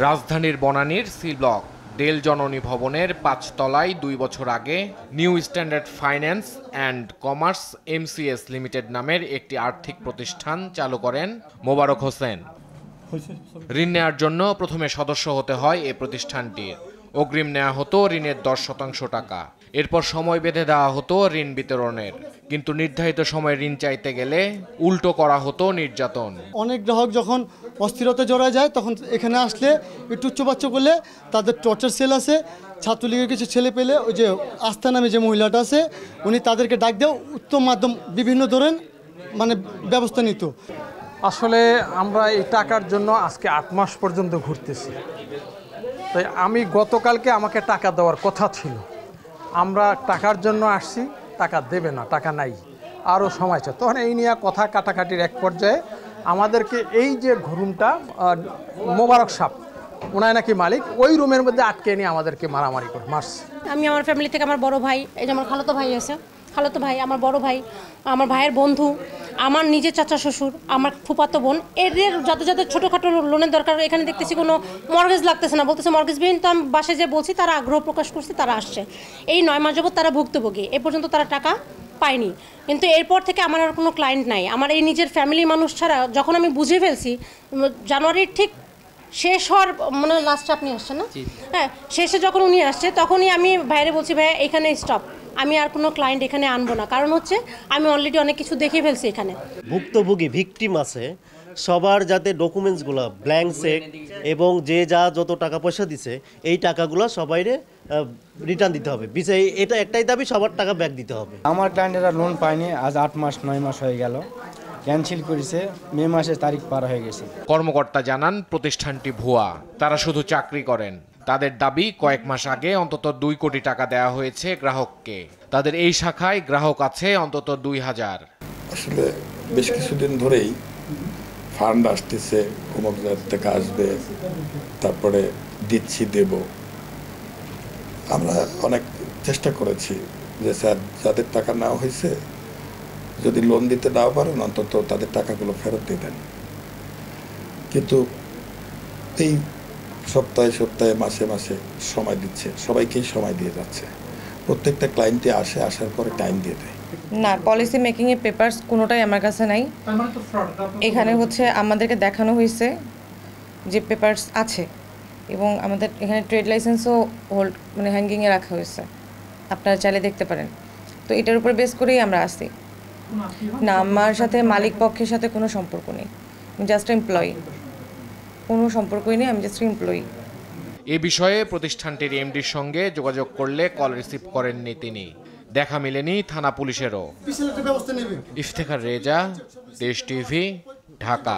রাজধানীর বনানীর C block del জননী ভবনের ৫ তলায় ২ বছর আগে new standard finance and commerce MCS limited নামের একটি আর্থিক প্রতিষ্ঠান চালু করেন মোবারক হোসেন। ঋণ নেওয়ার জন্য প্রথমে সদস্য হতে হয় এ প্রতিষ্ঠানটির। অগ্রিম নেওয়া হতো ঋণের 10% টাকা। এরপর সময় বেঁধে দেওয়া হতো ঋণ বিতরণের, কিন্তু নির্ধারিত সময় ঋণ চাইতে গেলে উল্টো করা হতো নির্যাতন। অনেক গ্রাহক যখন অস্থিরতা জড়ায় যায় তখন এখানে আসলে একটু উচ্চবাচ্য করলে তাদের টর্চার সেল আছে। ছাত্রলীগের কিছু ছেলে পেলে ওই যে আস্থা নামে যে মহিলাটা আছে উনি তাদেরকে ডাক দেও উত্তম মাধ্যম বিভিন্ন ধরনের ব্যবস্থা নিত। আসলে আমরা এই টাকার জন্য আজকে 8 মাস পর্যন্ত ঘুরতেছি। তাই আমি গতকালকে আমাকে টাকা দেওয়ার কথা ছিল, আমরা টাকার জন্য আসছি, টাকা দেবে না, টাকা নাই, আরও সময় চাই। তখন এই নিয়ে কথা কাটাকাটির এক পর্যায়ে আমাদেরকে এই যে রুমটা মোবারক সাহেব ওনায় নাকি মালিক, ওই রুমের মধ্যে আটকে নিয়ে আমাদেরকে মারামারি করে মারছে। আমি আমার ফ্যামিলি থেকে আমার বড় ভাই, এই যে আমার খালাতো ভাই আছে, খালাতো ভাই, আমার বড় ভাই, আমার ভাইয়ের বন্ধু, আমার নিজের চাচা শ্বশুর, আমার ফুফাতো বোন, এদের যাদের যাদের ছোটোখাটো লোনের দরকার, এখানে দেখতেছি কোনো মর্গেজ লাগতেছে না, বলতেছে মর্গেজবিহীন। তো আমি বাসায় যে বলছি তারা আগ্রহ প্রকাশ করছে, তারা আসছে। এই 9 মাস যাবত তারা ভুক্তভোগী, এ পর্যন্ত তারা টাকা পায়নি। কিন্তু এরপর থেকে আমার আর কোনো ক্লায়েন্ট নাই। আমার এই নিজের ফ্যামিলি মানুষ ছাড়া যখন আমি বুঝে ফেলছি জানুয়ারির ঠিক শেষ হওয়ার লাস্টে আপনি আসছেন না, হ্যাঁ, শেষে যখন উনি আসছে তখনই আমি ভাইরে বলছি ভাইয়া এখানে স্টপ, আমি আর কোনো ক্লায়েন্ট এখানে আনবো না, কারণ হচ্ছে আমি অলরেডি অনেক কিছু দেখে ফেলছি এখানে। ভুক্তভোগী ভিকটিম আছে সবার যাতে ডকুমেন্টসগুলো ব্ল্যাঙ্ক চেক এবং যে যা যত টাকা পয়সা দিছে এই টাকাগুলো সবাইরে রিটার্ন দিতে হবে। এটা একটাই দাবি, সবার টাকা ব্যাক দিতে হবে। আমার ক্লায়েন্টেরা লোন পায়নি, আজ 8 মাস 9 মাস হয়ে গেল, ক্যান্সেল করেছে, মে মাসের তারিখ পার হয়ে গেছে। কর্মকর্তা জানান প্রতিষ্ঠানটি ভুয়া, তারা শুধু চাকরি করেন। তাদের দাবি কয়েক মাস আগে অন্তত 2 কোটি টাকা দেওয়া হয়েছে গ্রাহককে। তাদের এই শাখায় গ্রাহক আছে অন্তত 2000। আসলে বেশ কিছুদিন ধরেই ফান্ড আসতেছে, অমুক জায়গা থেকে আসবে, তারপরে দিচ্ছি দেব। আমরা অনেক চেষ্টা করেছি যে স্যার যাদের টাকা নেওয়া হয়েছে যদি লোন দিতে নাও পারেন অন্তত তাদের টাকাগুলো ফেরত দিবেন। কিন্তু এই সপ্তাহে সপ্তাহে মাসে মাসে সময় দিচ্ছে, সবাইকেই সময় দিয়ে যাচ্ছে। প্রত্যেকটা ক্লায়েন্টে আসে, আসার পরে টাইম দিয়ে দেয় না। পলিসি মেকিংয়ের পেপারস কোনোটাই আমার কাছে নাই। এখানে আমাদেরকে দেখানো হয়েছে যে পেপারস আছে এবং আমাদের এখানে ট্রেড লাইসেন্সও হোল্ড হ্যাঙ্গিংয়ে রাখা হয়েছে, আপনারা চাইলে দেখতে পারেন। তো এটার উপর বেস করেই আমরা আসি না। আমার সাথে মালিক পক্ষের সাথে কোনো সম্পর্ক নেই, আমি জাস্ট এমপ্লয়ি, কোনো সম্পর্কই নেই, আমি জাস্ট এমপ্লয়ি। এ বিষয়ে প্রতিষ্ঠানটির এমডির সঙ্গে যোগাযোগ করলে কল রিসিভ করেননি তিনি। দেখা মেলেনি থানা পুলিশেরও। ইফতেখার রেজা, দেশ টিভি, ঢাকা।